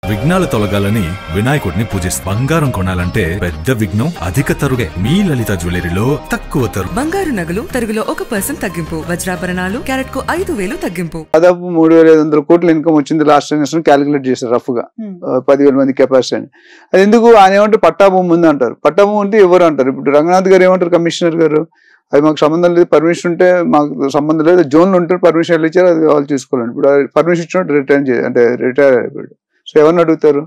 విఘ్నాలు తొలగాలని వినాయకుడిని పూజిస్తారు. బంగారం కొనాలంటే పెద్ద విఘ్నం అధిక తరుగే. మీ లలిత జ్యువెలరీలో తక్కువ తరుగు. బంగారు నగలు తరుగులో 1% తగ్గింపు. వజ్రాభరణాలు క్యారెట్ కు 5,000 తగ్గింపు. దాదాపు 3,500 కోట్ల ఇన్కమ్ వచ్చింది లాస్ట్ ఇయర్ క్యాలిక్యులేట్ చేశారు రఫ్ గా 10,000 మంది కెపాసిటీ. అది ఎందుకు ఆయన ఏమంటారు, పట్టాభూమి ఉంది అంటారు. పట్టాభూమి ఉంటే ఎవరు అంటారు. ఇప్పుడు రంగనాథ్ గారు ఏమంటారు, కమిషనర్ గారు, అది మాకు సంబంధం లేదు, పర్మిషన్ ఉంటే మాకు సంబంధం లేదు, జోన్లు ఉంటే పర్మిషన్ ఇచ్చారు, అది వాళ్ళు చూసుకోవాలండి. ఇప్పుడు పర్మిషన్ ఇచ్చినట్టు రిటైర్ అయిపోయాడు. సో ఎవరిని అడుగుతారు?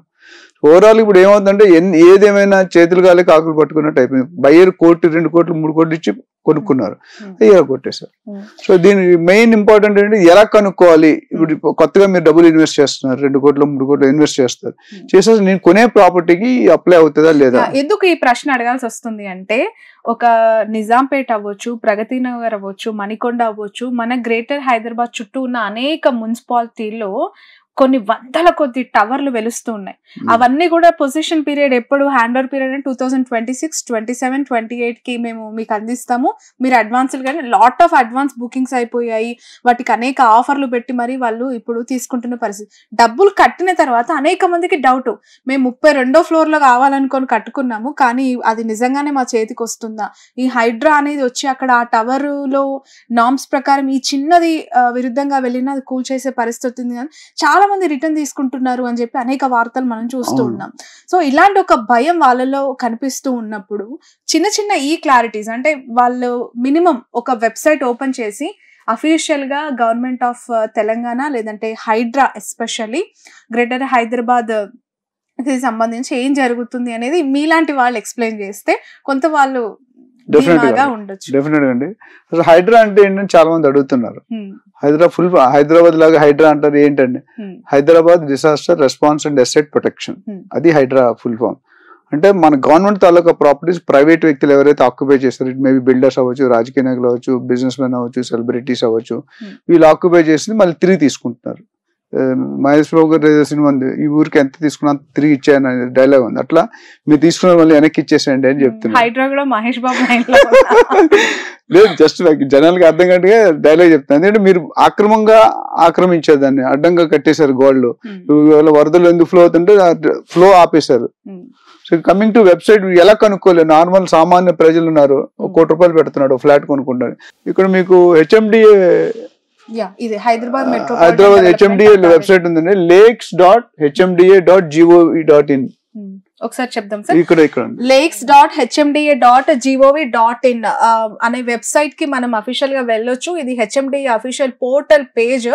ఓవరాల్ ఇప్పుడు ఏమవుతుందంటే ఏదేమైనా చేతులు గాలి కాకులు పట్టుకున్నట్టు అయిపోయింది. బయ్యర్ 1 2 కోట్లు 3 కోట్లు ఇచ్చి కొనుక్కున్నారు, అయ్యా కొట్టేశారు. సో దీని మెయిన్ ఇంపార్టెంట్ ఏంటి, ఎలా కనుక్కోవాలి. ఇప్పుడు కొత్తగా మీరు డబ్బులు ఇన్వెస్ట్ చేస్తున్నారు, 2 కోట్లు 3 కోట్లు ఇన్వెస్ట్ చేస్తారు, చేసేసి నేను కొనే ప్రాపర్టీకి అప్లై అవుతుందా లేదా. ఎందుకు ఈ ప్రశ్న అడగాల్సి వస్తుంది అంటే, ఒక నిజాంపేట అవ్వచ్చు, ప్రగతి నగర్ అవ్వచ్చు, మణికొండ అవ్వచ్చు, మన గ్రేటర్ హైదరాబాద్ చుట్టూ ఉన్న అనేక మున్సిపాలిటీల్లో కొన్ని వందల కొద్ది టవర్లు వెలుస్తూ ఉన్నాయి. అవన్నీ కూడా పొజిషన్ పీరియడ్ ఎప్పుడు హ్యాండ్ ఓవర్ పీరియడ్ అంటే 2026, 27, 28 కి మేము మీకు అందిస్తాము, మీరు అడ్వాన్స్లు కానీ లాట్ ఆఫ్ అడ్వాన్స్ బుకింగ్స్ అయిపోయాయి. వాటికి అనేక ఆఫర్లు పెట్టి మరి వాళ్ళు ఇప్పుడు తీసుకుంటున్న పరిస్థితి. డబ్బులు కట్టిన తర్వాత అనేక మందికి డౌట్, మేము 32వ ఫ్లోర్ లో కావాలనుకొని కట్టుకున్నాము, కానీ అది నిజంగానే మా చేతికి వస్తుందా, ఈ హైడ్రా అనేది వచ్చి అక్కడ ఆ టవర్ లో నామ్స్ ప్రకారం ఈ చిన్నది విరుద్ధంగా వెళ్ళినా అది కూల్ చేసే పరిస్థితి ఉంది, కానీ చాలా మంది రిటర్న్ తీసుకుంటున్నారు అని చెప్పి అనేక వార్తలు మనం చూస్తూ ఉన్నాం. సో ఇలాంటి ఒక భయం వాళ్ళలో కనిపిస్తూ ఉన్నప్పుడు చిన్న చిన్న ఈ క్లారిటీస్ అంటే, వాళ్ళు మినిమం ఒక వెబ్సైట్ ఓపెన్ చేసి అఫీషియల్ గా గవర్నమెంట్ ఆఫ్ తెలంగాణ లేదంటే హైడ్రా ఎస్పెషల్లీ గ్రేటర్ హైదరాబాద్ కి సంబంధించి ఏం జరుగుతుంది అనేది మీలాంటి వాళ్ళు ఎక్స్ప్లెయిన్ చేస్తే కొంత వాళ్ళు డెఫినెట్ గా అండి. అసలు హైడ్రా అంటే ఏంటంటే చాలా మంది అడుగుతున్నారు. హైదరాబాద్ లాగా హైడ్రా అంటారు ఏంటండి, Hyderabad disaster response and asset protection, అది హైడ్రా ఫుల్ ఫామ్. అంటే మన గవర్నమెంట్ తాలూకా ప్రాపర్టీస్ ప్రైవేట్ వ్యక్తులు ఎవరైతే ఆక్యుపై చేస్తారు, ఇట్ మేబీ బిల్డర్స్ అవ్వచ్చు, రాజకీయ నాయకులు అవ్వచ్చు, బిజినెస్ మెన్ అవ్వచ్చు, సెలబ్రిటీస్ అవ్వచ్చు, వీళ్ళు ఆక్యుపై చేసింది మళ్ళీ తిరిగి తీసుకుంటున్నారు. మహేష్ బాబు గారు సినిమా ఉంది, ఈ ఊరికి ఎంత తీసుకున్నా తిరిగి ఇచ్చాయని డైలాగ్ ఉంది, అట్లా మీరు తీసుకున్న మళ్ళీ వెనక్కి ఇచ్చేసేయండి అని చెప్తున్నారు. మహేష్ బాబు లేదు, జస్ట్ జనాలకి అర్థం కట్టుగా డైలాగ్ చెప్తాను. ఎందుకంటే మీరు ఆక్రమంగా ఆక్రమించారు, దాన్ని అడ్డంగా కట్టేశారు గోడలు, వరదలు ఎందుకు ఫ్లో అవుతుంటే ఫ్లో ఆపేశారు. సో కమింగ్ టు వెబ్సైట్, ఎలా కనుక్కోలేదు, నార్మల్ సామాన్య ప్రజలు ఉన్నారు, ₹1,00,00,000 పెడుతున్నాడు ఫ్లాట్ కొనుక్కుంటాడు. ఇక్కడ మీకు హెచ్ఎండిఏ హైదరాబాద్ హెచ్ఎండిఏ వెబ్సైట్ ఉందండి, lakes.hmda.gov.in. ఒకసారి చెప్దాం సార్. ఇక్కడ lakes.hmda.gov.in అనే వెబ్సైట్ కి మనం అఫీషియల్ గా వెళ్ళొచ్చు. ఇది హెచ్ఎండిఏ అఫీషియల్ పోర్టల్ పేజ్.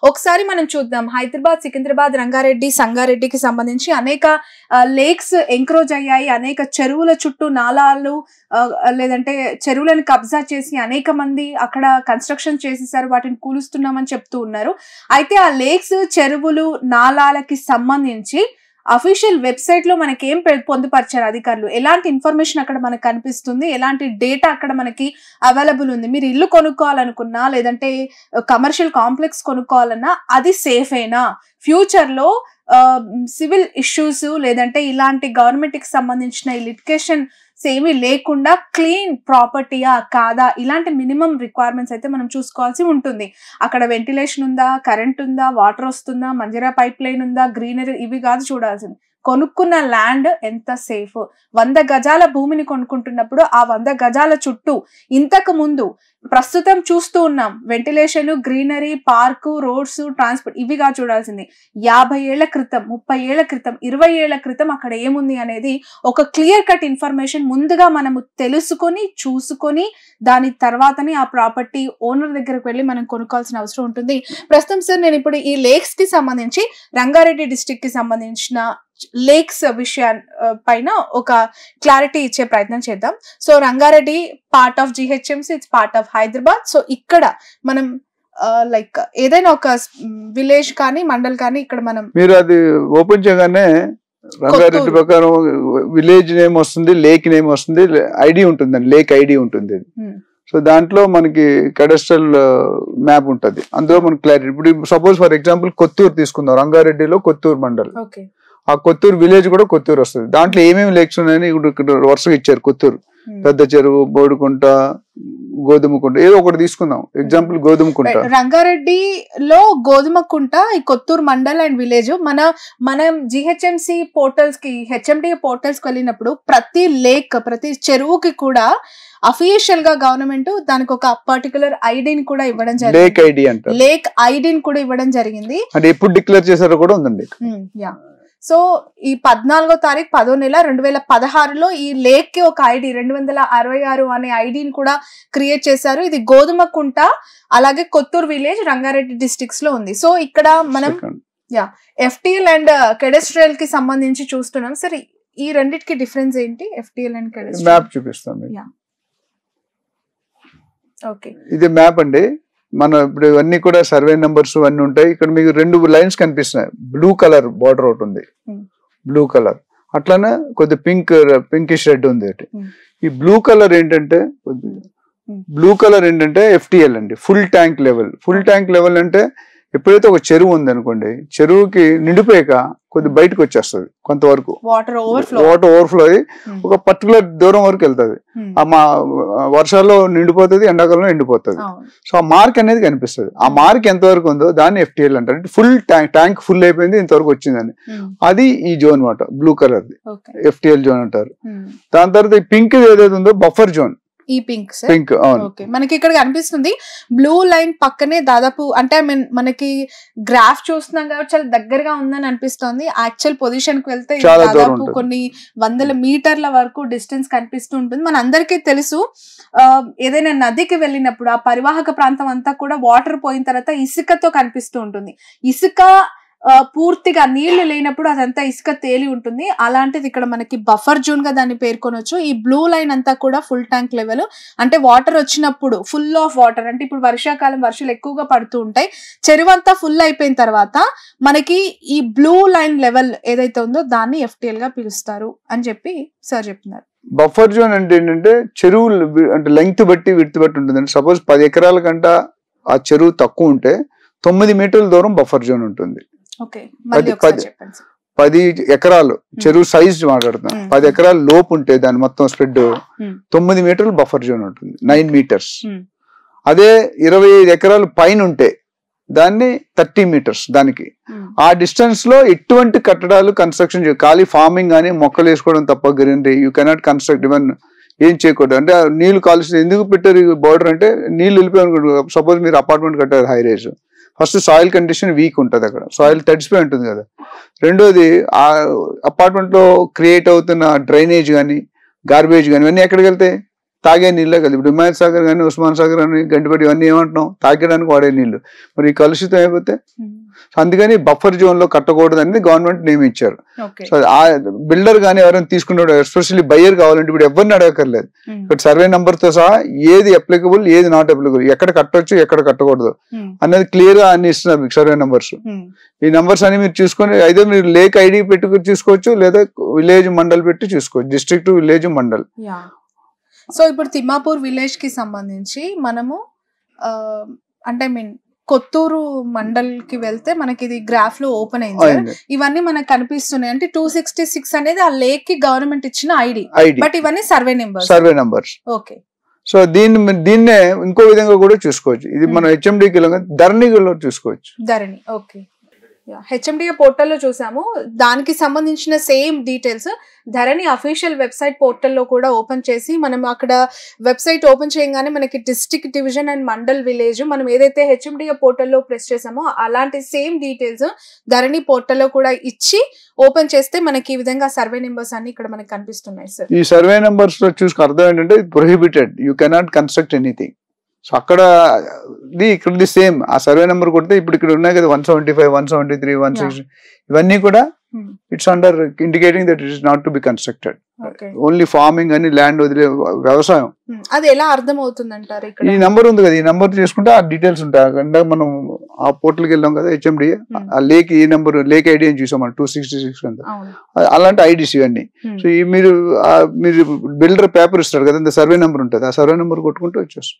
ఒకసారి మనం చూద్దాం. హైదరాబాద్, సికింద్రాబాద్, రంగారెడ్డి, సంగారెడ్డికి సంబంధించి అనేక లేక్స్ ఎంక్రోజ్ అయ్యాయి. అనేక చెరువుల చుట్టూ నాలాలు లేదంటే చెరువులను కబ్జా చేసి అనేక మంది అక్కడ కన్స్ట్రక్షన్ చేసేసారు, వాటిని కూలుస్తున్నామని చెప్తూ ఉన్నారు. అయితే ఆ లేక్స్, చెరువులు, నాలాలకి సంబంధించి అఫీషియల్ వెబ్సైట్ లో మనకి ఏం పొందుపరిచారు అధికారులు, ఎలాంటి ఇన్ఫర్మేషన్ అక్కడ మనకు కనిపిస్తుంది, ఎలాంటి డేటా అక్కడ మనకి అవైలబుల్ ఉంది, మీరు ఇల్లు కొనుక్కోవాలనుకున్నా లేదంటే కమర్షియల్ కాంప్లెక్స్ కొనుక్కోవాలన్నా అది సేఫేనా, ఫ్యూచర్ లో సివిల్ ఇష్యూస్ లేదంటే ఇలాంటి గవర్నమెంట్ కి సంబంధించిన లిటిగేషన్ ఏమీ లేకుండా క్లీన్ ప్రాపర్టీయా కాదా, ఇలాంటి మినిమం రిక్వైర్మెంట్స్ అయితే మనం చూసుకోవాల్సి ఉంటుంది. అక్కడ వెంటిలేషన్ ఉందా, కరెంట్ ఉందా, వాటర్ వస్తుందా, మంజరా పైప్ లైన్ ఉందా, గ్రీనరీ, ఇవి కాదు చూడాల్సింది. కొనుక్కున్న ల్యాండ్ ఎంత సేఫ్. 100 గజాల భూమిని కొనుక్కుంటున్నప్పుడు ఆ 100 గజాల చుట్టూ ఇంతకు ముందు ప్రస్తుతం చూస్తూ ఉన్నాం ventilation, greenery, park, roads, transport, ఇవిగా చూడాల్సింది. 50 ఏళ్ల క్రితం, 30 ఏళ్ల క్రితం, 20 ఏళ్ల క్రితం అక్కడ ఏముంది అనేది ఒక క్లియర్ కట్ ఇన్ఫర్మేషన్ ముందుగా మనము తెలుసుకొని చూసుకొని దాని తర్వాతనే ఆ ప్రాపర్టీ ఓనర్ దగ్గరకు వెళ్ళి మనం కొనుక్కోవాల్సిన అవసరం ఉంటుంది. ప్రస్తుతం సార్ నేను ఇప్పుడు ఈ లేక్స్ కి సంబంధించి రంగారెడ్డి డిస్ట్రిక్ట్ కి సంబంధించిన లేక్స్ విషయం పైన ఒక క్లారిటీ ఇచ్చే ప్రయత్నం చేద్దాం. So Rangareddy part of GHMC, it's part of Hyderabad. So ఇక్కడ మనం లైక్ ఏదైనా ఒక విలేజ్ కానీ మండల్ కానీ ఇక్కడ మనం మీరు అది ఓపెన్ చేయగానే రంగారెడ్డి ప్రకారం విలేజ్ నేమ్ వస్తుంది, లేక్ నేమ్ వస్తుంది, ఐడి ఉంటుందండి, లేక్ ఐడి ఉంటుంది. సో దాంట్లో మనకి కడస్ట్రల్ మ్యాప్ ఉంటుంది, అందులో మనకి క్లారిటీ. ఇప్పుడు సపోజ్ ఫర్ ఎగ్జాంపుల్ కొత్తూరు తీసుకుందాం, రంగారెడ్డిలో కొత్తూరు మండల్, ఆ కొత్తూరు విలేజ్ కూడా కొత్తూరు వస్తుంది. దాంట్లో ఏమేమి లేక్స్ ఉన్నాయని ఇక్కడ వరుసగా ఇచ్చారు. కొత్తూరు, పెద్ద చెరువు, బోడుకుంట, గోధుమకుంట ఏదో ఒకటి తీసుకుందాం ఎగ్జాంపుల్ గోధుమకుంట. రంగారెడ్డిలో గోధుమకుంట ఈ కొత్తూరు మండల్ అండ్ విలేజ్ మనం జిహెచ్ఎంసి పోర్టల్స్ కి హెచ్ఎండి పోర్టల్స్ కి వెళ్ళినప్పుడు ప్రతి చెరువుకి కూడా అఫీషియల్ గా గవర్నమెంట్ దానికి ఒక పర్టికులర్ ఐడిని కూడా ఇవ్వడం జరిగింది. లేక్ ఐడి అంట, లేక్ ఐడిని కూడా ఇవ్వడం జరిగింది. అంటే ఎప్పుడు డిక్లేర్ చేశారో కూడా ఉందండి. యా, సో ఈ 14వ తారీఖు 10వ నెల 2016లో ఈ లేక్ కి ఒక ఐడి 266 అనే ఐడిని కూడా క్రియేట్ చేశారు. ఇది గోధుమకుంట అలాగే కొత్తూరు విలేజ్ రంగారెడ్డి డిస్ట్రిక్ట్స్ లో ఉంది. సో ఇక్కడ మనం ఎఫ్టిఎల్ అండ్ కెడెస్ట్రియల్ కి సంబంధించి చూస్తున్నాం. సరే, ఈ రెండిటికి డిఫరెన్స్ ఏంటి? ఎఫ్టిఎల్ అండ్ కెడెస్ట్రియల్ మ్యాప్ చూపిస్తాను. ఓకే, ఇది మ్యాప్ అండి. మన ఇప్పుడు ఇవన్నీ కూడా సర్వే నెంబర్స్ అన్ని ఉంటాయి. ఇక్కడ మీకు 2 లైన్స్ కనిపిస్తున్నాయి. బ్లూ కలర్ బార్డర్ ఒకటి ఉంది, బ్లూ కలర్, అట్లానే కొద్ది పింకిష్ రెడ్ ఉంది. ఈ బ్లూ కలర్ ఏంటంటే ఎఫ్టిఎల్ అండి, full tank level. Full tank level అంటే ఎప్పుడైతే ఒక చెరువు ఉంది అనుకోండి, చెరువుకి నిండిపోయాక కొద్ది బయటకు వచ్చేస్తుంది, కొంతవరకు వాటర్ ఓవర్ఫ్లో అయ్యి ఒక పర్టికులర్ దూరం వరకు వెళ్తుంది. మా వర్షాల్లో నిండిపోతుంది, ఎండాకాలంలో ఎండిపోతుంది. సో ఆ మార్క్ అనేది కనిపిస్తుంది. ఆ మార్క్ ఎంతవరకు ఉందో దాన్ని ఎఫ్టిఎల్ అంటారు. అంటే ఫుల్ ట్యాంక్ ఫుల్ అయిపోయింది, ఇంతవరకు వచ్చిందని. అది ఈ జోన్ మాట, బ్లూ కలర్ ఎఫ్టిఎల్ జోన్ అంటారు. దాని తర్వాత ఈ పింక్ ఏదైతే ఉందో బఫర్ జోన్. ఈ పింక్ ఓకే, మనకి ఇక్కడ కనిపిస్తుంది బ్లూ లైన్ పక్కనే దాదాపు, అంటే మనకి గ్రాఫ్ చూస్తున్నాం కాబట్టి చాలా దగ్గరగా ఉందని అనిపిస్తుంది. యాక్చువల్ పొజిషన్ కి వెళ్తే దాదాపు కొన్ని 100 మీటర్ల వరకు డిస్టెన్స్ కనిపిస్తూ ఉంటుంది. మన అందరికీ తెలుసు, ఏదైనా నదికి వెళ్ళినప్పుడు ఆ పరివాహక ప్రాంతం అంతా కూడా వాటర్ పోయిన తర్వాత ఇసుకతో కనిపిస్తూ ఉంటుంది. ఇసుక పూర్తిగా నీళ్లు లేనప్పుడు అదంతా ఇసుక తేలి ఉంటుంది. అలాంటిది ఇక్కడ మనకి బఫర్ జోన్ గా దాన్ని పేర్కొనొచ్చు. ఈ బ్లూ లైన్ అంతా కూడా ఫుల్ ట్యాంక్ లెవెల్, అంటే వాటర్ వచ్చినప్పుడు ఫుల్ ఆఫ్ వాటర్, అంటే ఇప్పుడు వర్షాకాలం వర్షాలు ఎక్కువగా పడుతూ ఉంటాయి, చెరువు అంతా ఫుల్ అయిపోయిన తర్వాత మనకి ఈ బ్లూ లైన్ లెవెల్ ఏదైతే ఉందో దాన్ని ఎఫ్టిఎల్ గా పిలుస్తారు అని చెప్పి సార్ చెప్తున్నారు. బఫర్ జోన్ అంటే ఏంటంటే చెరువు అంటే లెంగ్త్ బట్టి విడ్త్ బట్టి ఉంటుంది. అంటే సపోజ్ 10 ఎకరాల కంట ఆ చెరువు తక్కువ ఉంటే 9 మీటర్ల దూరం బఫర్ జోన్ ఉంటుంది. 10 ఎకరాలు చెరువు సైజ్ మాట్లాడుతున్నాం, 10 ఎకరాల లోపు ఉంటే దాని మొత్తం స్ప్రెడ్ 9 మీటర్లు బఫర్ జోన్ ఉంటుంది, 9 మీటర్స్. అదే 25 ఎకరాలు పైన ఉంటే దాన్ని 30 మీటర్స్. దానికి ఆ డిస్టెన్స్ లో ఎటువంటి కట్టడాలు కన్స్ట్రక్షన్ ఖాళీ ఫార్మింగ్ కానీ మొక్కలు వేసుకోవడం తప్ప greenery you cannot construct. Even ఏం చేయకూడదు. అంటే నీళ్లు కాలుష్యం ఎందుకు పెట్టారు ఈ బార్డర్ అంటే, నీళ్లు వెళ్ళిపోయి సపోజ్ మీరు అపార్ట్మెంట్ కట్టారు high raise, first soil condition week ఉంటుంది, అక్కడ సాయిల్ తడిసిపోయి ఉంటుంది కదా. రెండోది ఆ అపార్ట్మెంట్ లో క్రియేట్ అవుతున్న డ్రైనేజ్ కానీ గార్బేజ్ కానీ ఇవన్నీ ఎక్కడికి వెళ్తాయి? తాగే నీళ్ళే కదా. ఇప్పుడు హిమాయత్ సాగర్ కానీ ఉస్మాన్ సాగర్ అని గంటిపట్టి ఇవన్నీ ఏమంటున్నాం, తాగడానికి వాడే నీళ్లు. మరి కలుషితం అయిపోతే అందుకని బఫర్ జోన్ లో కట్టకూడదు అనేది గవర్నమెంట్ నియమించారు. సో ఆ బిల్డర్ కానీ ఎవరైనా తీసుకున్నాడు, ఎస్పెషల్లీ బయ్యర్ కావాలంటే ఇప్పుడు ఎవరిని అడగక్కర్లేదు. ఇక్కడ సర్వే నెంబర్ తో సహా ఏది అప్లికబుల్ ఏది నాట్ అప్లికబుల్, ఎక్కడ కట్టొచ్చు ఎక్కడ కట్టకూడదు అనేది క్లియర్ గా అన్ని ఇస్తున్నారు మీకు సర్వే నెంబర్స్. ఈ నెంబర్స్ అని మీరు చూసుకొని అయితే మీరు లేక్ ఐడి పెట్టుకుని చూసుకోవచ్చు, లేదా విలేజ్ మండల్ పెట్టి చూసుకోవచ్చు, డిస్ట్రిక్ట్ విలేజ్ మండల్. సో ఇప్పుడు తిమ్మాపూర్ విలేజ్ కి సంబంధించి మనము అంటే కొత్తూరు మండల్ కి వెళ్తే మనకి ఇది గ్రాఫ్ లో ఓపెన్ అయింది. ఇవన్నీ మనకు కనిపిస్తున్నాయి. అంటే 266 అనేది ఆ లేక్ కి గవర్నమెంట్ ఇచ్చిన ఐడి, బట్ ఇవన్నీ సర్వే నెంబర్స్. ఓకే, సో దీన్నే ఇంకో విధంగా కూడా చూసుకోవచ్చు. ఇది మనం హెచ్ఎండికి ధరణిలో చూసుకోవచ్చు. ధరణి ఓకే, హెచ్ఎండిఏ పోర్టల్లో చూసాము. దానికి సంబంధించిన సేమ్ డీటెయిల్స్ ధరణి అఫీషియల్ వెబ్సైట్ పోర్టల్లో కూడా ఓపెన్ చేసి మనం అక్కడ వెబ్సైట్ ఓపెన్ చేయగానే మనకి district division and mandal village మనం ఏదైతే హెచ్ఎండిఏ పోర్టల్లో ప్రెస్ చేసామో అలాంటి సేమ్ డీటెయిల్స్ ధరణి పోర్టల్లో కూడా ఇచ్చి ఓపెన్ చేస్తే మనకి ఈ విధంగా సర్వే నెంబర్స్ అన్ని ఇక్కడ మనకి కనిపిస్తున్నాయి సార్. ఈ సర్వే నెంబర్స్ లో చూసుకు అర్థం ఏంటంటే prohibited, you cannot construct anything. So అక్కడ ఇక్కడ సేమ్ ఆ సర్వే నెంబర్ కొడితే ఇప్పుడు ఇక్కడ ఉన్నాయి కదా 175, 173, 160 ఇవన్నీ కూడా it's under indicating that it is not to be constructed. Only farming అని ల్యాండ్ వదిలే వ్యవసాయం. అది ఎలా అర్థం అవుతుంది అంటారు? ఈ నెంబర్ ఉంది కదా, ఈ నెంబర్ చేసుకుంటే ఆ డీటెయిల్స్ ఉంటాయి. అంటే మనం ఆ పోర్టల్కి వెళ్ళాం కదా హెచ్ఎండిఏ, ఆ లేక్ ఈ నెంబర్ లేక్ ఐడి అని చూసాం మనం 266 అంతా, అలాంటి ఐడీస్ ఇవన్నీ. సో ఈ మీరు బిల్డర్ పేపర్ ఇస్తాడు కదా, సర్వే నెంబర్ ఉంటుంది, ఆ సర్వే నెంబర్ కొట్టుకుంటూ వచ్చేస్తాం.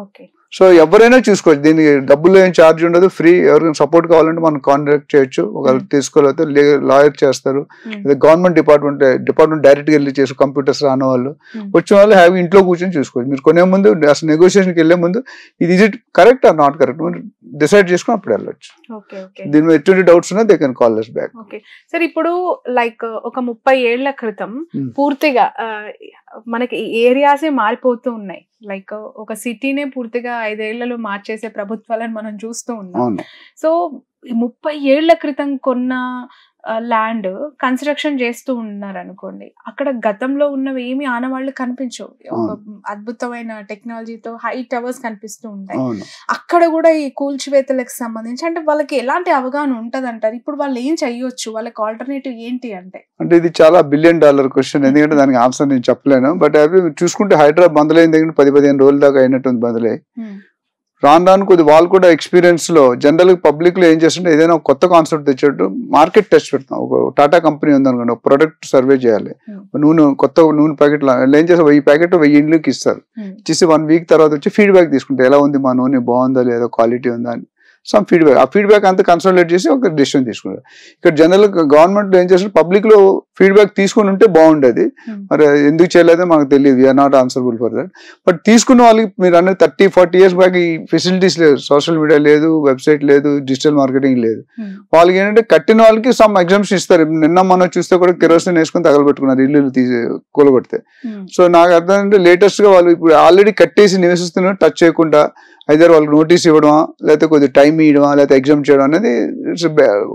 ఓకే. సో ఎవరైనా చూసుకోవచ్చు, దీనికి డబ్బులు ఏం ఛార్జ్ ఉండదు, ఫ్రీ. ఎవరికైనా సపోర్ట్ కావాలంటే మనం కాంటాక్ట్ చేయొచ్చు, ఒకవేళ తీసుకోలేకపోతే లాయర్ చేస్తారు, లేదా గవర్నమెంట్ డిపార్ట్మెంట్ డైరెక్ట్ గా వెళ్ళి చేసి కంప్యూటర్స్ రాని వాళ్ళు వచ్చిన వాళ్ళు హ్యాపీ ఇంట్లో కూర్చొని చూసుకోవచ్చు. మీరు కొనే ముందు అసలు నెగోషియేషన్కి వెళ్లే ముందు ఇది it correct or not correct decide చేసుకుని అప్పుడు వెళ్ళొచ్చు. దీని మీద ఎటువంటి డౌట్స్ ఉన్నా they can call us back. Okay sir, ఇప్పుడు లైక్ ఒక 30 ఏళ్ల క్రితం పూర్తిగా మనకి ఏరియాసే మారిపోతూ ఉన్నాయి. లైక్ ఒక సిటీనే పూర్తిగా 5 ఏళ్లలో మార్చేసే ప్రభుత్వాలను మనం చూస్తూ ఉన్నాం. సో 30 ఏళ్ల క్రితం కొన్న ల్యాండ్ కన్స్ట్రక్షన్ చేస్తూ ఉన్నారు అనుకోండి, అక్కడ గతంలో ఉన్నవి ఏమి ఆనవాళ్లు కనిపించవు. ఒక అద్భుతమైన టెక్నాలజీతో హై టవర్స్ కనిపిస్తూ ఉంటాయి. అక్కడ కూడా ఈ కూల్చివేతలకు సంబంధించి అంటే వాళ్ళకి ఎలాంటి అవగాహన ఉంటది అంటారు? ఇప్పుడు వాళ్ళు ఏం చెయ్యొచ్చు, వాళ్ళకి ఆల్టర్నేటివ్ ఏంటి అంటే ఇది చాలా $1 బిలియన్ క్వశ్చన్. ఎందుకంటే దానికి ఆన్సర్ నేను చెప్పలేను. బట్ అవి చూసుకుంటే హైదరాబాద్ బందలైన దగ్గర 10-15 రోజుల దాకా అయినట్టుంది బందలై. రాను కొద్ది వాళ్ళు కూడా ఎక్స్పీరియన్స్ లో జనరల్ పబ్లిక్ లో ఏం చేస్తుంటే ఏదైనా కొత్త కాన్సెప్ట్ తెచ్చేట్టు మార్కెట్ టెస్ట్ పెడతాం. ఒక టాటా కంపెనీ ఉందనుకోండి, ఒక ప్రొడక్ట్ సర్వే చేయాలి. కొత్త నూనె ప్యాకెట్ ఏం చేస్తారు, 1000 ప్యాకెట్ 1000 ఇండ్లకి ఇస్తారు. ఇచ్చేసి 1 వీక్ తర్వాత వచ్చి ఫీడ్బ్యాక్ తీసుకుంటారు, ఎలా ఉంది మా నూనె, బాగుందా లేదా, క్వాలిటీ ఉందా అని సమ్ ఫీడ్బ్యాక్. ఆ ఫీడ్బ్యాక్ అంతా కన్సల్టేట్ చేసి ఒక డెసిషన్ తీసుకుంటారు. ఇక్కడ జనరల్ గవర్నమెంట్ ఏం చేస్తారు, పబ్లిక్ లో ఫీడ్బ్యాక్ తీసుకుని ఉంటే బాగుండేది. మరి ఎందుకు చేయలేదో మాకు తెలియదు, we are not answerable for that. But తీసుకున్న వాళ్ళకి మీరు అన్నది 30-40 years బ్యాక్ ఈ ఫెసిలిటీస్ లేదు, సోషల్ మీడియా లేదు, వెబ్సైట్ లేదు, డిజిటల్ మార్కెటింగ్ లేదు. వాళ్ళకి ఏంటంటే కట్టిన వాళ్ళకి సమ్ ఎగ్జామ్షన్ ఇస్తారు. నిన్న మనం చూస్తే కూడా కెరోసిన్ వేసుకుని తగలబెట్టుకున్నారు ఇల్లు తీసి కూలగొడితే. సో నాకు అర్థం అంటే లేటెస్ట్ గా వాళ్ళు ఇప్పుడు ఆల్రెడీ కట్టేసి నివసిస్తున్నారు, టచ్ చేయకుండా ఐదర్ వాళ్ళకి నోటీస్ ఇవ్వడమా, లేకపోతే కొద్దిగా టైం ఇవ్వడమా, లేకపోతే ఎగ్జామ్ చేయడం అనేది ఇట్స్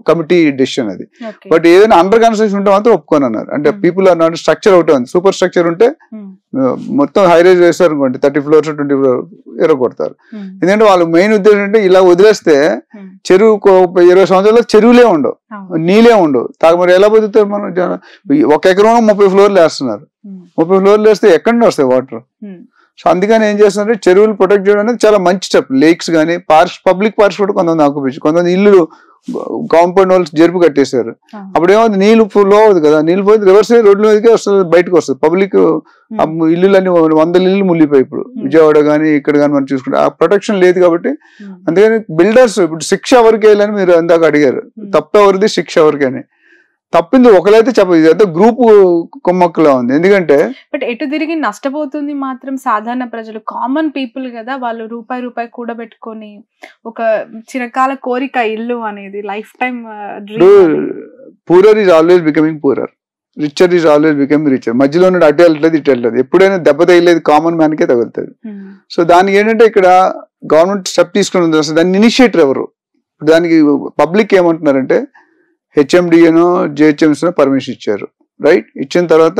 కమిటీ డెసిషన్ అది. బట్ ఏదైనా అండర్ కన్స్ట్రక్షన్ ఉంటే మాత్రం ఒప్పుకొని అన్నారు. అంటే పీపుల్ ఆర్ నాట్ స్ట్రక్చర్ ఒకటే ఉంది, సూపర్ స్ట్రక్చర్ ఉంటే మొత్తం హై రైజ్ వేస్తారు అనుకోండి, 30 floors 20 floors ఎరగొడతారు. ఎందుకంటే వాళ్ళ మెయిన్ ఉద్దేశం అంటే ఇలా వదిలేస్తే చెరువు 20 సంవత్సరాల్లో చెరువులే ఉండవు, నీళ్ళే ఉండవు. మరి ఎలా బతుకుతారు మనం? 1 ఎకరం 30 floors వేస్తున్నారు. 30 floors వేస్తే ఎక్కడి నుండి వస్తాయి వాటర్? సో అందుకని ఏం చేస్తున్నారంటే చెరువులు ప్రొటెక్ట్ చేయడం అనేది చాలా మంచి స్టెప్. లేక్స్ కానీ పార్క్స్, పబ్లిక్ పార్క్స్ కూడా కొంతమంది ఆక్యుపించి, కొంతమంది ఇల్లు కాంపౌండ్ వాళ్ళు జరుపు కట్టేశారు. అప్పుడేమో నీళ్లు ఫ్లో అవుతుంది కదా, నీళ్ళు పోయి రివర్స్ రోడ్ల మీదకే వస్తుంది, బయటకు వస్తుంది. పబ్లిక్ ఇల్లులన్నీ 100 ఇల్లు ముల్లిపోయి ఇప్పుడు విజయవాడ కానీ ఇక్కడ కానీ మనం చూసుకుంటే ఆ ప్రొటెక్షన్ లేదు కాబట్టి. అందుకని బిల్డర్స్ ఇప్పుడు శిక్ష ఎవరికి వేయాలని మీరు అందాక అడిగారు, తప్పు ఎవరిది, శిక్ష ఎవరికి అని. తప్పింది ఒకరైతే చెప్పదు, ఇదంతా గ్రూప్ కొమ్మక్కులా ఉంది. ఎందుకంటే బట్ ఎటు తిరిగి నష్టపోతుంది మాత్రం సాధారణ ప్రజలు, కామన్ పీపుల్ కదా. వాళ్ళు రూపాయి కూడబెట్టుకొని ఒక చిరకాల కోరిక ఇల్లు అనేది life time dream. Poorer is always becoming poorer, richer is always becoming richer. మధ్యలో ఉన్న అటు వెళ్ళలేదు ఇటు వెళ్ళలేదు, ఎప్పుడైనా దెబ్బ తగిలేదు కామన్ మ్యాన్ కే తగులుతుంది. సో దానికి ఏంటంటే ఇక్కడ గవర్నమెంట్ స్టెప్ తీసుకుని ఉంది. అసలు దాన్ని ఇనిషియేటర్ ఎవరు? దానికి పబ్లిక్ ఏమంటున్నారంటే హెచ్ఎండిఏనో జిహెచ్ఎంసీనో పర్మిషన్ ఇచ్చారు, రైట్? ఇచ్చిన తర్వాత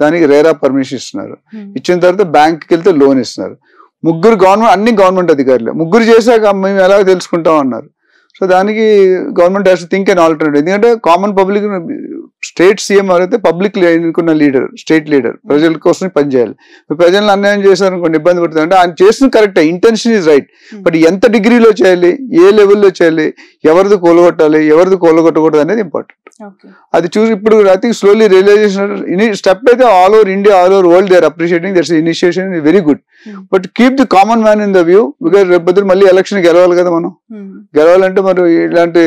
దానికి రేరా పర్మిషన్ ఇస్తున్నారు. ఇచ్చిన తర్వాత బ్యాంక్కి వెళ్తే లోన్ ఇస్తున్నారు. ముగ్గురు గవర్నమెంట్, అన్ని గవర్నమెంట్ అధికారులు, ముగ్గురు చేశాక మేము ఎలా తెలుసుకుంటాం అన్నారు. సో దానికి government has to think an alternative. ఎందుకంటే కామన్ పబ్లిక్, స్టేట్ సీఎం ఎవరైతే పబ్లిక్ ఎన్నుకున్న లీడర్, స్టేట్ లీడర్, ప్రజల కోసం పనిచేయాలి. ప్రజలను అన్యాయం చేశారు అనుకోండి, ఇబ్బంది పడుతుంది. అంటే ఆయన చేసిన కరెక్టే, ఇంటెన్షన్ ఈజ్ రైట్. బట్ ఎంత డిగ్రీలో చేయాలి, ఏ లెవెల్లో చేయాలి, ఎవరిది కూలగొట్టాలి, ఎవరిది కూలగొట్టకూడదు అనేది ఇంపార్టెంట్. అది చూసి ఇప్పుడు I think slowly realization step అయితే all over India, all over world they are appreciating that's initiation is very good. But keep the common man in the view, because రేపు మళ్ళీ ఎలక్షన్ గెలవాలి కదా. మనం గెలవాలంటే మరి ఇలాంటి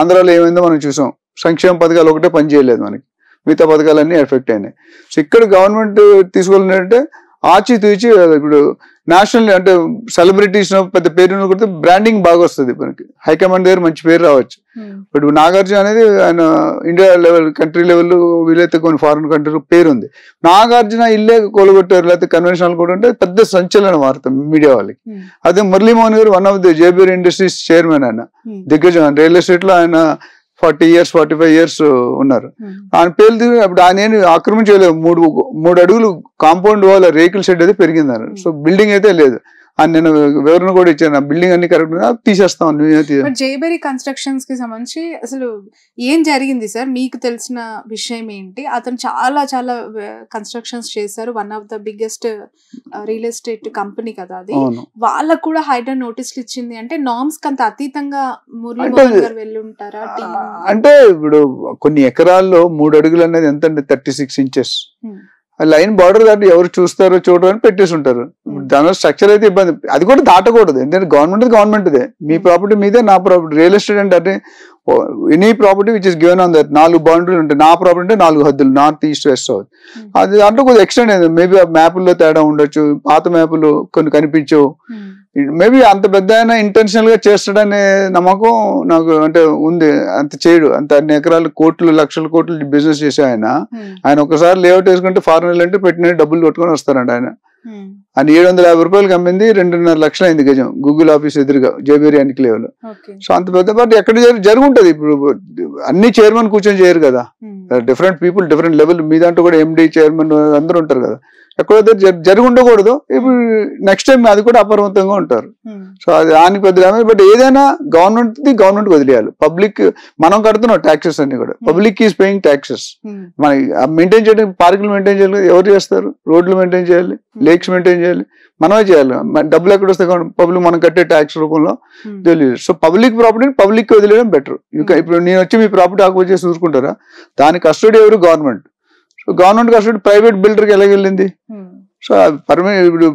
ఆంధ్రాలో ఏమైందో మనం చూసాం, సంక్షేమ పథకాలు ఒకటే పని చేయలేదు మనకి, మిగతా పథకాలన్నీ ఎఫెక్ట్ అయినాయి. సో ఇక్కడ గవర్నమెంట్ తీసుకోవాలంటే ఆచితూచి ఇప్పుడు నేషనల్ అంటే సెలబ్రిటీస్ పెద్ద పేరు కొడితే బ్రాండింగ్ బాగా వస్తుంది మనకి, హైకమాండ్ దగ్గర మంచి పేరు రావచ్చు. ఇప్పుడు నాగార్జున అనేది ఆయన ఇండియా లెవెల్, కంట్రీ లెవెల్, వీలైతే కొన్ని ఫారిన్ కంట్రీ పేరు ఉంది. నాగార్జున ఇల్లే కొలగొట్టారు, లేకపోతే కన్వెన్షనల్ కూడా అంటే పెద్ద సంచలన వార్త మీడియా వాళ్ళకి. అదే మురళీమోహన్ గారు one of the JBR industries chairman, ఆయన దిగ్గజం రియల్ ఎస్టేట్ లో. ఆయన 40 years 45 years ఉన్నారు. ఆయన పేరు అప్పుడు ఆయన ఏం ఆక్రమించలేదు. 3 అడుగులు కాంపౌండ్ వాళ్ళ రేకుల షెడ్ అయితే పెరిగింది. సో బిల్డింగ్ అయితే లేదు. నేను వివరణ కూడా ఇచ్చాను, బిల్డింగ్ అన్ని కరెక్ట్ తీసేస్తాం. జైబెరీ కన్స్ట్రక్షన్స్ కి సంబంధించి అసలు ఏం జరిగింది సార్, మీకు తెలిసిన విషయం ఏంటి? అతను చాలా చాలా కన్స్ట్రక్షన్స్ చేశారు, one of the biggest real estate company కదా అది. వాళ్ళకు కూడా హైడ్రా నోటీసులు ఇచ్చింది. అంటే నార్మ్స్ కంత అతీతంగా మురళీమోహన్ గారు వెళ్ళి ఉంటారా? అంటే ఇప్పుడు కొన్ని ఎకరాల్లో 3 అడుగులు అనేది ఎంత అంటే 36 inches. లైన్ బార్డర్ దాటి ఎవరు చూస్తారో చూడరు అని పెట్టేసి ఉంటారు. దానివల్ల స్ట్రక్చర్ అయితే ఇబ్బంది, అది కూడా దాటకూడదు. ఎందుకంటే గవర్నమెంట్దే, మీ ప్రాపర్టీ మీదే, నా ప్రాపర్టీ. రియల్ ఎస్టేట్ అంటే any property which is given on that 4 బౌండరీలు ఉంటాయి. నా ప్రాపర్టీ అంటే 4 హద్దులు, నార్త్ ఈస్ట్ వెస్ట్ సౌత్. అది దాంట్లో కొద్దిగా ఎక్స్టెండ్ అయింది. మేబీ ఆ మ్యాపుల్లో తేడా ఉండొచ్చు, పాత మ్యాపులు కొన్ని కనిపించవు. మేబీ అంత పెద్ద ఆయన ఇంటెన్షనల్ గా చేస్తాడనే నమ్మకం నాకు అంటే ఉంది. అంత చేయడు, అంత అన్ని ఎకరాలు కోట్లు లక్షల కోట్లు బిజినెస్ చేసే ఆయన ఒకసారి లేఅవుట్ వేసుకుంటే ఫారెన్ అంటే పెట్టిన డబ్బులు కొట్టుకొని వస్తారంట. ఆయన 750 రూపాయలకి అమ్మింది 2.5 లక్షలు అయింది గజం, గూగుల్ ఆఫీస్ ఎదురుగా జేబేరి ఎన్క్లేవ్ లో. సో అంత పెద్ద పార్టీ ఎక్కడ జరుగుంటది. ఇప్పుడు అన్ని చైర్మన్ కూర్చొని చేయరు కదా, డిఫరెంట్ పీపుల్ డిఫరెంట్ లెవెల్. మీ దాంట్లో కూడా ఎండి చైర్మన్ అందరూ ఉంటారు కదా, ఎక్కడైతే జరిగి ఉండకూడదు. ఇప్పుడు నెక్స్ట్ టైం అది కూడా అపరిమితంగా ఉంటారు. సో అది దానికి పెద్ద, బట్ ఏదైనా గవర్నమెంట్ వదిలేయాలి. పబ్లిక్ మనం కడుతున్నాం ట్యాక్సెస్ అన్ని కూడా, పబ్లిక్ ఈజ్ పేయింగ్ ట్యాక్సెస్. మనకి మెయింటైన్ చేయడానికి పార్కులు మెయింటైన్ చేయాలి, ఎవరు చేస్తారు? రోడ్లు మెయింటైన్ చేయాలి, లేక్స్ మెయింటైన్ చేయాలి, మనమే చేయాలి. డబ్బులు ఎక్కడ వస్తాయి? పబ్లిక్ మనం కట్టే ట్యాక్స్ రూపంలో తెలియదు. సో పబ్లిక్ ప్రాపర్టీని పబ్లిక్ వదిలేయడం బెటర్. ఇప్పుడు నేను వచ్చి మీ ప్రాపర్టీ ఆక్యుపై చేసి చూసుకుంటారా? దాని కస్టడీ ఎవరు? Government. So government custody private బిల్డర్కి ఎలాగెళ్ళింది? సో ఇప్పుడు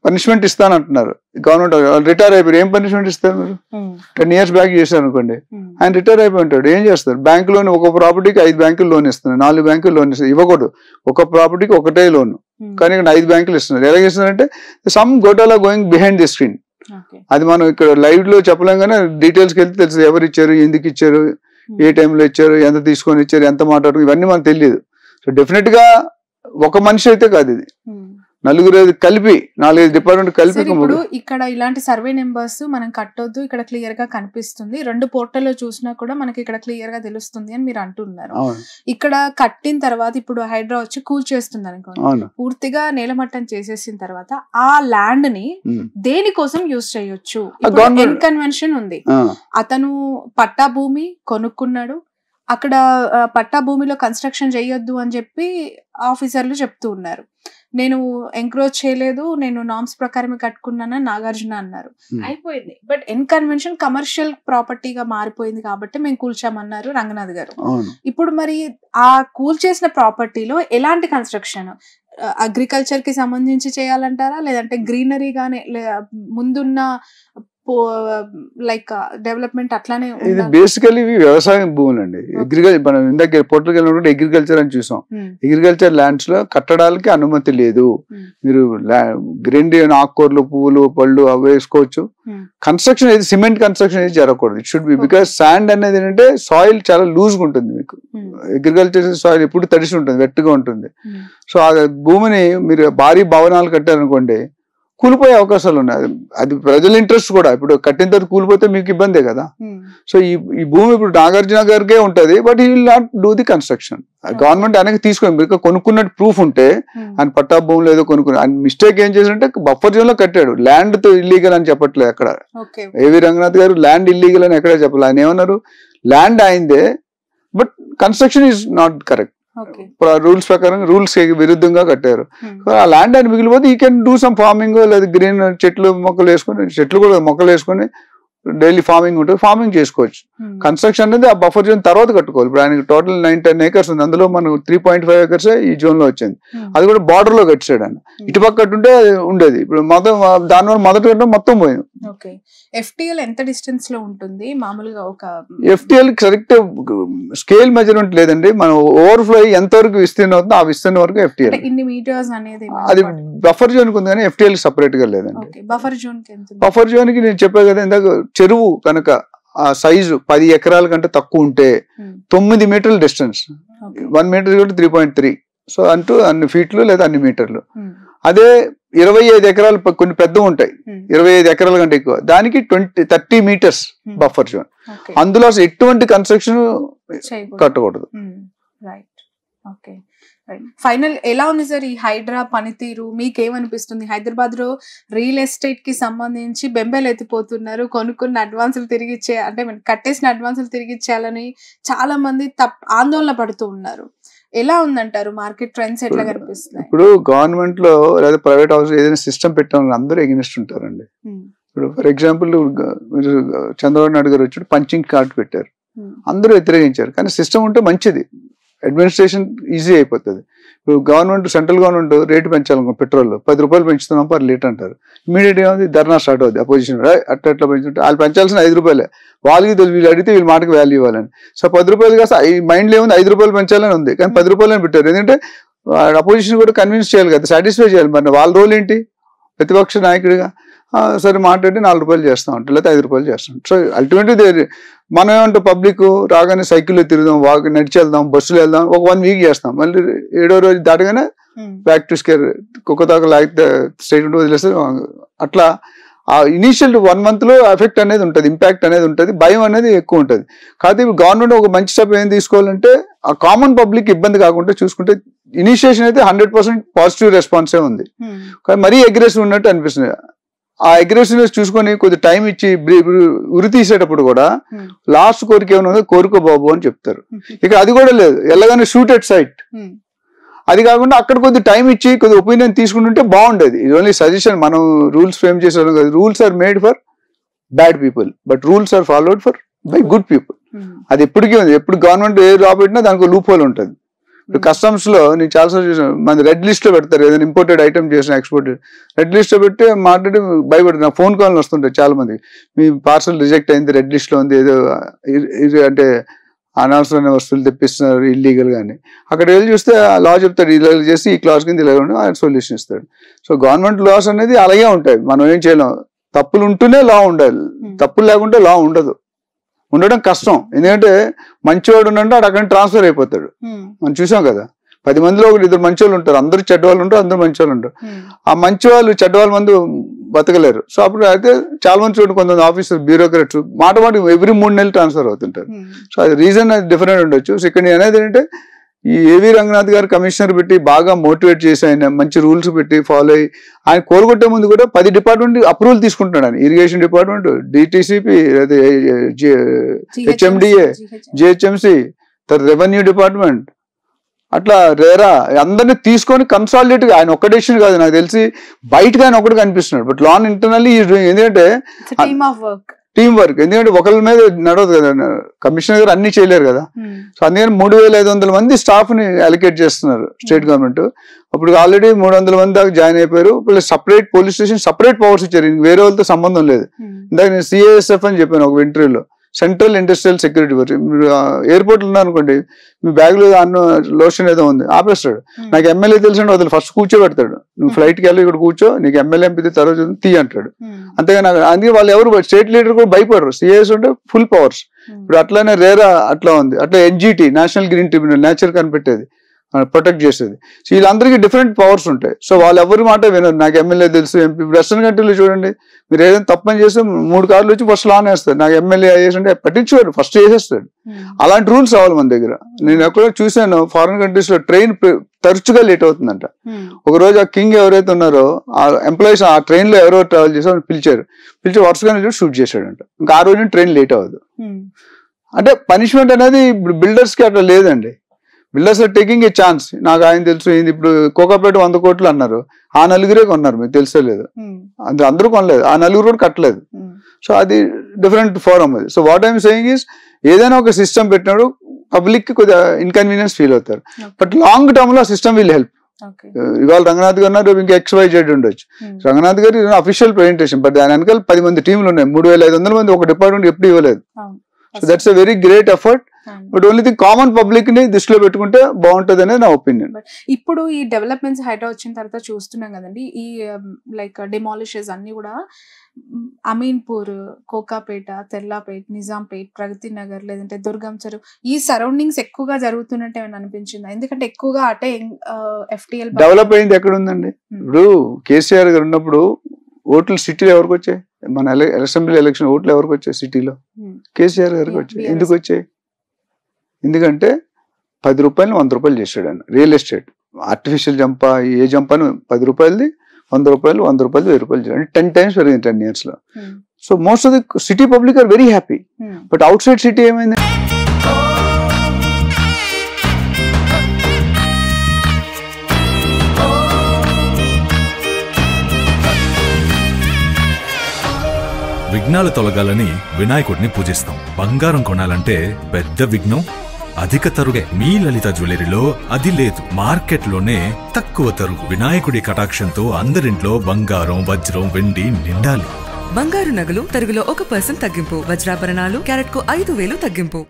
పనిష్మెంట్ ఇస్తానంటున్నారు గవర్నమెంట్. రిటైర్ అయిపోయారు, ఏం పనిష్మెంట్ ఇస్తారు మీరు? 10 years బ్యాక్ చేశారు అనుకోండి, ఆయన రిటైర్ అయిపోయి ఉంటాడు, ఏం చేస్తారు? బ్యాంకు లోన్, ఒక ప్రాపర్టీకి 5 బ్యాంకులు లోన్ ఇస్తున్నారు, 4 బ్యాంకులు లోన్ ఇస్తారు. ఇవ్వకూడదు, ఒక ప్రాపర్టీకి ఒకటే లోన్, కానీ ఇక్కడ 5 బ్యాంకులు ఇస్తున్నారు. ఎలాగ ఇస్తున్నారంటే సమ్ గోటాలా గోయింగ్ బిహైండ్ ది స్క్రీన్. అది మనం ఇక్కడ లైవ్ లో చెప్పలేం, కానీ డీటెయిల్స్కి వెళ్తే తెలుసు ఎవరు ఇచ్చారు, ఎందుకు ఇచ్చారు, ఏ టైంలో ఇచ్చారు, ఎంత తీసుకొని ఇచ్చారు, ఎంత మాట్లాడు, ఇవన్నీ మనకు తెలియదు. సో డెఫినెట్ గా ఒక మనిషి అయితే కాదు, ఇది నలుగురు కలిపి 4-5 డిపార్ట్మెంట్ కలిపి. ఇప్పుడు ఇక్కడ ఇలాంటి సర్వే నెంబర్స్ మనం కట్టొద్దు, ఇక్కడ క్లియర్ గా కనిపిస్తుంది, 2 పోర్టల్లో చూసినా కూడా మనకి ఇక్కడ క్లియర్ గా తెలుస్తుంది అని మీరు అంటున్నారు. ఇక్కడ కట్టిన తర్వాత ఇప్పుడు హైడ్రా వచ్చి కూల్ చేస్తుంది అనుకోండి, పూర్తిగా నేలమట్టం చేసేసిన తర్వాత ఆ ల్యాండ్ ని దేనికోసం యూజ్ చేయొచ్చు? కన్వెన్షన్ ఉంది, అతను పట్టా భూమి కొనుక్కున్నాడు, అక్కడ పట్టా భూమిలో కన్స్ట్రక్షన్ చేయొద్దు అని చెప్పి ఆఫీసర్లు చెప్తూ ఉన్నారు. నేను ఎంక్రోచ్ చేయలేదు, నేను నామ్స్ ప్రకారమే కట్టుకున్నానని నాగార్జున అన్నారు. అయిపోయింది. బట్ కన్వెన్షన్ కమర్షియల్ ప్రాపర్టీగా మారిపోయింది కాబట్టి మేము కూల్చామన్నారు రంగనాథ్ గారు. ఇప్పుడు మరి ఆ కూల్చేసిన ప్రాపర్టీలో ఎలాంటి కన్స్ట్రక్షన్? అగ్రికల్చర్ కి సంబంధించి చేయాలంటారా, లేదంటే గ్రీనరీ గానే ముందున్న లైక్ డెవలప్మెంట్ అట్లానే? ఇది బేసికలీ వ్యవసాయ భూములు అండి. అగ్రికల్చర్, మనం ఇందాక పోర్టల్కి వెళ్ళినప్పుడు అగ్రికల్చర్ అని చూసాం. అగ్రికల్చర్ ల్యాండ్స్ లో కట్టడానికి అనుమతి లేదు. మీరు గ్రీనరీ, ఆకుకూరలు, పువ్వులు, పళ్ళు అవి వేసుకోవచ్చు. కన్స్ట్రక్షన్ అయితే సిమెంట్ కన్స్ట్రక్షన్ అయితే జరగకూడదు. It should be, because sand అనేది ఏంటంటే సాయిల్ చాలా లూజ్ గా ఉంటుంది. మీకు అగ్రికల్చర్ సాయిల్ ఎప్పుడు తడిసి ఉంటుంది, వెట్టుగా ఉంటుంది. సో ఆ భూమిని మీరు భారీ భవనాలు కట్టారనుకోండి, కూలిపోయే అవకాశాలు ఉన్నాయి. అది ప్రజల ఇంట్రెస్ట్ కూడా. ఇప్పుడు కట్టిన తర్వాత కూలిపోతే మీకు ఇబ్బందే కదా. సో ఈ భూమి ఇప్పుడు నాగార్జున గారికే ఉంటది, but he will not do the construction. Government అనేది తీసుకొని కొనుక్కున్నట్టు ప్రూఫ్ ఉంటే, ఆయన పట్టా భూములు ఏదో కొనుక్కుని, ఆయన మిస్టేక్ ఏం చేశారంటే బఫర్ జోన్ లో కట్టాడు. ల్యాండ్ తో ఇల్లీగల్ అని చెప్పట్లేదు అక్కడ. ఏవి రంగనాథ్ గారు ల్యాండ్ ఇల్లీగల్ అని ఎక్కడే చెప్పలేదు. ఆయన ఏమన్నారు, ల్యాండ్ అయిందే but construction is not correct. Rules ప్రకారం రూల్స్ విరుద్ధంగా కట్టారు. ఆ ల్యాండ్ అని మిగిలిపోతే ఈ కెన్ డూ సమ్ ఫార్మింగ్, లేదా గ్రీన్ చెట్లు మొక్కలు వేసుకొని, చెట్లు కూడా మొక్కలు వేసుకొని డైలీ ఫార్మింగ్ ఉంటుంది, ఫార్మింగ్ చేసుకోవచ్చు. కన్స్ట్రక్షన్ అనేది ఆ బఫర్ జోన్ తర్వాత కట్టుకోవాలి. ఇప్పుడు ఆయనకి టోటల్ 9-10 acres ఉంది, అందులో మనం 3.5 acres ఈ జోన్ లో వచ్చింది. అది కూడా బార్డర్ లో కట్టాడు ఆయన. ఇటుపక్క కట్టుంటే ఉండేది. ఇప్పుడు దానివల్ల మొదటి మొత్తం పోయింది. FTL ఎంత డిస్టెన్స్ లో ఉంటుంది మామూలుగా? ఒక FTL కరెక్ట్ స్కేల్ మెజర్మెంట్ లేదండి. మనం ఓవర్ఫ్లో ఎంత వరకు విస్తీర్ణం అవుతుందో ఆ విస్తీర్ణం వరకు FTL. ఇన్ని మీటర్స్ అనేది అది బఫర్ జోన్ కి ఉంది, కానీ FTL సపరేట్ గా లేదండి. బఫర్ జోన్ కి నేను చెప్పా కదా ఇందాక, చెరువు కనుక ఆ సైజు 10 ఎకరాల కంటే తక్కువ ఉంటే 9 మీటర్ల డిస్టెన్స్, 1 meter 3.3. సో అంటూ అన్ని ఫీట్లు లేదా అన్ని మీటర్లు. అదే 25 ఎకరాలు కొన్ని పెద్ద ఉంటాయి, 25 ఎకరాల కంటే ఎక్కువ, దానికి 30 meters బఫర్ జోన్. అందులో అసలు ఎటువంటి కన్స్ట్రక్షన్ కట్టకూడదు. ఫైనల్ ఎలా ఉంది సార్ ఈ హైడ్రా పనితీరు? మీకేమనిపిస్తుంది? హైదరాబాద్ లో రియల్ ఎస్టేట్ కి సంబంధించి బెంబేలు ఎత్తిపోతున్నారు, కొనుక్కున్న అడ్వాన్సులు తిరిగి అంటే కట్టేసిన అడ్వాన్సులు తిరిగి ఇచ్చేయాలని చాలా మంది ఆందోళన పడుతూ ఉన్నారు. ఎలా ఉందంటారు మార్కెట్ ట్రెండ్స్? ఎట్లా కనిపిస్తుంది? ఇప్పుడు గవర్నమెంట్ లో లేదా ప్రైవేట్ హౌస్ ఏదైనా సిస్టమ్ పెట్టాలని అందరూ ఎగ్నెస్ట్ ఉంటారండి. ఇప్పుడు ఫర్ ఎగ్జాంపుల్ మీరు చంద్రబాబు నాయుడు గారు వచ్చి పంచింగ్ కార్డు పెట్టారు, అందరూ వ్యతిరేకించారు. కానీ సిస్టమ్ ఉంటే మంచిది. అడ్మినిస్ట్రేషన్ ఈజీ అయిపోతుంది. ఇప్పుడు గవర్నమెంట్ సెంట్రల్ గవర్నమెంట్ రేటు పెంచాలనుకో పెట్రోల్ 10 రూపాయలు పెంచుతున్నాం పర్ లీటర్ అంటారు. ఇమీడియట్ గా ధర్నా స్టార్ట్ అవుతుంది అపోజిషన్, అట్లా పెంచుంటే వాళ్ళు పెంచాల్సిన 5 రూపాయలే, వాళ్ళకి వీళ్ళు అడిగితే వీళ్ళ మాటకి వాల్యూ ఇవ్వాలని. సో 10 రూపాయలు కాస్త ఈ మైండ్ లో ఏముంది 5 రూపాయలు పెంచాలని ఉంది, కానీ 10 రూపాయలని పెట్టారు. ఎందుకంటే అపోజిషన్ కూడా కన్విన్స్ చేయాలి కదా, సాటిస్ఫై చేయాలి. మరి వాళ్ళ రోల్ ఏంటి ప్రతిపక్ష నాయకుడిగా? సరే మాట్లాడి 4 రూపాయలు చేస్తాం అంటే, లేకపోతే 5 రూపాయలు చేస్తాం. సో అల్టిమేట్లీ మనం ఏమంటే పబ్లిక్ రాగానే సైకిల్లో తిరుగుదాం, నడిచి వెళ్దాం, బస్సులో వెళ్దాం, ఒక 1 వీక్ చేస్తాం, మళ్ళీ 7వ రోజు దాటగానే బ్యాక్ టు స్కేర్, కుక్కతాక లాగితే స్టేట్మెంట్ వదిలేస్తే. అట్లా ఆ ఇనీషియల్ 1 month లో ఎఫెక్ట్ అనేది ఉంటుంది, ఇంపాక్ట్ అనేది ఉంటుంది, భయం అనేది ఎక్కువ ఉంటుంది. కాకపోతే ఇప్పుడు గవర్నమెంట్ ఒక మంచి స్టెప్ ఏం తీసుకోవాలంటే ఆ కామన్ పబ్లిక్ ఇబ్బంది కాకుండా చూసుకుంటే ఇనిషియేషన్ అయితే 100% పాజిటివ్ రెస్పాన్సే ఉంది, కానీ మరీ అగ్రెసివ్ ఉన్నట్టు అనిపిస్తుంది. ఆ అగ్రెసివ్నెస్ చూసుకొని కొద్ది టైం ఇచ్చి ఉరి తీసేటప్పుడు కూడా లాస్ట్ కోరిక ఏమైనా కోరుకో బాబు అని చెప్తారు. ఇక అది కూడా లేదు, వెళ్ళగానే షూట్ ఎట్ సైట్. అది కాకుండా అక్కడ కొద్ది టైం ఇచ్చి కొద్ది ఒపీనియన్ తీసుకుంటుంటే బాగుండేది. ఇది ఓన్లీ సజెషన్, మనం రూల్స్ ఫ్రేమ్ చేసేవాళ్ళం కాదు. Rules are made for bad people, but rules are followed for by good people. అది ఎప్పటికీ ఉంది. ఎప్పుడు గవర్నమెంట్ ఏ లా పెట్టినా దానికి లూప్ హోల్ ఉంటుంది. ఇప్పుడు కస్టమ్స్ లో నేను చాలాసార్లు చూసాను, మన రెడ్ లిస్ట్ లో పెడతారు, ఏదైనా ఇంపోర్టెడ్ ఐటమ్ చేసిన ఎక్స్పోర్టెడ్ రెడ్ లిస్ట్ లో పెట్టి మాట్లాడి భయపడుతుంది. ఫోన్ కాల్ వస్తుంటాయి చాలా మంది, మీ పార్సల్ రిజెక్ట్ అయింది, రెడ్ లిస్ట్ లో ఉంది, ఏదో అంటే అనవసరమైన వస్తువులు తెప్పిస్తున్నారు ఇల్లీగల్ గాని. అక్కడ వెళ్ళి చూస్తే లా చెప్తాడు, ఇలా చేసి ఈ క్లాస్ కింద ఇలా ఉండి ఆయన సొల్యూషన్ ఇస్తాడు. సో గవర్నమెంట్ లాస్ అనేది అలాగే ఉంటాయి, మనం ఏం చేయలేం. తప్పులు ఉంటూనే లా ఉండాలి, తప్పులు లేకుంటే లా ఉండదు. ఉండడం కష్టం, ఎందుకంటే మంచివాడు ఉన్నట్టు అక్కడ ట్రాన్స్ఫర్ అయిపోతాడు. మనం చూసాం కదా, 10 మందిలో 1-2 మంచివాళ్ళు ఉంటారు, అందరూ చెడ్డవాళ్ళు ఉంటారు, అందరూ మంచివాళ్ళు ఉంటారు. ఆ మంచివాళ్ళు చెడ్డవాళ్ళ మంది బతకలేరు. సో అప్పుడు అయితే చాలా మంది చూడండి, కొంతమంది ఆఫీసర్ బ్యూరోక్రాట్స్ మాట ఎవ్రీ 3 నెలలు ట్రాన్స్ఫర్ అవుతుంటారు. సో అది రీజన్ అది డిఫరెంట్ ఉండొచ్చు. సో ఇక్కడ అనేది ఏంటంటే ఈ ఏవి రంగనాథ్ గారు కమిషనర్ పెట్టి బాగా మోటివేట్ చేసి ఆయన మంచి రూల్స్ పెట్టి ఫాలో అయ్యి ఆయన కోలుకొట్టే ముందు కూడా 10 డిపార్ట్మెంట్ అప్రూవల్ తీసుకుంటున్నాడు. ఆయన irrigation department, DTCP, HMDA, GHMC, revenue department, అట్లా రేరా అందరినీ తీసుకొని కన్సాలిడేట్ గా ఆయన ఒక్క డెసిషన్ కాదు, నాకు తెలిసి బయటగా ఆయన ఒకటి కనిపిస్తున్నాడు. బట్ లాన్ ఇంటర్నల్లీ ఎందుకంటే టీమ్ వర్క్, ఎందుకంటే ఒకరి మీద నడవదు కదా, కమిషనర్ గారు అన్ని చేయలేరు కదా. సో అందుకని 3500 మంది స్టాఫ్ ని అలికేట్ చేస్తున్నారు స్టేట్ గవర్నమెంట్. అప్పుడు ఆల్రెడీ 300 మంది దాకా జాయిన్ అయిపోయారు. Plus separate police station separate powers ఇచ్చారు, వేరే వాళ్ళతో సంబంధం లేదు. ఇందాక నేను సిఏఎస్ఎఫ్ అని చెప్పాను ఒక ఇంటర్వ్యూలో, సెంట్రల్ ఇండస్ట్రియల్ సెక్యూరిటీ ఫోర్స్. మీరు ఎయిర్పోర్ట్ లో ఉన్నారనుకోండి, మీ బ్యాగ్ లో లోషన్ ఏదో ఉంది ఆపేస్తాడు. నాకు ఎమ్మెల్యే తెలిసిన వదిలి ఫస్ట్ కూర్చోబెడతాడు, నువ్వు ఫ్లైట్కి వెళ్ళి ఇక్కడ కూర్చో, నీకు ఎమ్మెల్యే ఎంపీ తర్వాత తీ అంటాడు. అంతేగాని అందుకే వాళ్ళు ఎవరు స్టేట్ లీడర్ కూడా భయపడరు, సిఐఎస్ ఉంటే ఫుల్ పవర్స్. ఇప్పుడు అట్లానే రేరా అట్లా ఉంది. అట్లా NGT, national green tribunal, nature కనిపెట్టేది, ప్రొటెక్ట్ చేసేది. సో వీళ్ళందరికీ డిఫరెంట్ పవర్స్ ఉంటాయి. సో వాళ్ళు ఎవరి మాట వినరు, నాకు ఎమ్మెల్యే తెలుసు, ఎంపీ. వెస్టర్న్ కంట్రీలో చూడండి, మీరు ఏదైనా తప్పని చేస్తే 3 కార్లు వచ్చి ఫస్ట్ లాన్ వేస్తారు, నాకు ఎమ్మెల్యే అయ్యేసి అంటే పట్టించుకోడు, ఫస్ట్ చేసేస్తాడు. అలాంటి రూల్స్ రావాలి మన దగ్గర. నేను ఎక్కడో చూసాను, ఫారిన్ కంట్రీస్ లో ట్రైన్ తరచుగా లేట్ అవుతుందంట. ఒక రోజు ఆ కింగ్ ఎవరైతే ఉన్నారో ఆ ఎంప్లాయీస్ ఆ ట్రైన్ లో ఎవరో ట్రావెల్ చేసారో పిలిచి వరుసగా షూట్ చేశాడంట. ఇంకా ఆ రోజు ట్రైన్ లేట్ అవ్వదు. అంటే పనిష్మెంట్ అనేది ఇప్పుడు బిల్డర్స్ కి అట్లా లేదండి. Builders are taking a chance. నాకు ఆయన తెలుసు, ఇప్పుడు కోకాపేట 100 కోట్లు అన్నారు, ఆ 4 కొన్నారు, మీకు తెలుసో లేదు, అందరూ కొనలేదు, ఆ 4 కూడా కట్టలేదు. సో అది డిఫరెంట్ ఫోరం అది. So what I'm saying is, ఏదైనా ఒక సిస్టమ్ పెట్టినాడు పబ్లిక్ కి కొద్దిగా ఇన్కన్వీనియన్స్ ఫీల్ అవుతారు, బట్ లాంగ్ టర్మ్ లో సిస్టమ్ విల్ హెల్ప్. ఇవాళ రంగనాథ్ గారు ఉన్నారు, ఇంకా XYZ ఉండొచ్చు. రంగనాథ్ గారు అఫీషియల్ ప్రెజెంటేషన్, బట్ దాని వెనకాల 10 మంది టీంలు ఉన్నాయి, 3500 మంది ఒక డిపార్ట్మెంట్ ఎప్పుడు ఇవ్వలేదు. So that's a very great effort. But only the common public ని దృష్టిలో పెట్టుకుంటే బాగుంటది అనేది నా ఒపీనియన్. ఇప్పుడు ఈ డెవలప్మెంట్స్ హైదరాబాద్ వచ్చిన తర్వాత చూస్తున్నాం కదండి, ఈ లైక్ డిమాలిషెస్ అన్ని కూడా అమీన్పూర్, కోకాపేట, తెల్లాపేట్, నిజాంపేట్, ప్రగతి నగర్, లేదంటే దుర్గం చెరువు, ఈ సరౌండింగ్స్ ఎక్కువగా జరుగుతున్నట్టు ఏమైనా అనిపించిందా? ఎందుకంటే ఎక్కువగా అటే FTL డెవలప్ అయింది ఎక్కడ ఉందండి. ఇప్పుడు కేసీఆర్ గారు ఉన్నప్పుడు ఓట్లు సిటీలో ఎవరికి వచ్చాయి? మన అసెంబ్లీ ఎలక్షన్ ఓట్లు ఎవరికి వచ్చాయి సిటీలో? కేసీఆర్ గారికి వచ్చాయి. ఎందుకు వచ్చాయి? ఎందుకంటే 10 రూపాయలు 100 రూపాయలు చేశాడు ఆయన. రియల్ ఎస్టేట్ ఆర్టిఫిషియల్ జంపా, ఏ జంపాను 10 రూపాయలది 100 రూపాయలు, 100 రూపాయలు 1000 రూపాయలు చేశాడు. 10 times పెరిగింది 10 years లో. So most of the city public are very happy. But outside city ఏమైంది? విఘ్నాలు తొలగాలని వినాయకుడిని పూజిస్తాం. బంగారం కొనాలంటే పెద్ద విఘ్నం అధిక తరుగే. మీ లలిత జ్యువెలరీలో అది లేదు. మార్కెట్లోనే తక్కువ తరుగు. వినాయకుడి కటాక్షంతో అందరింట్లో బంగారం, వజ్రం, వెండి నిండాలి. బంగారు నగలు తరుగులో 1% తగ్గింపు. వజ్రాభరణాలు క్యారెట్ కు 5,000 తగ్గింపు.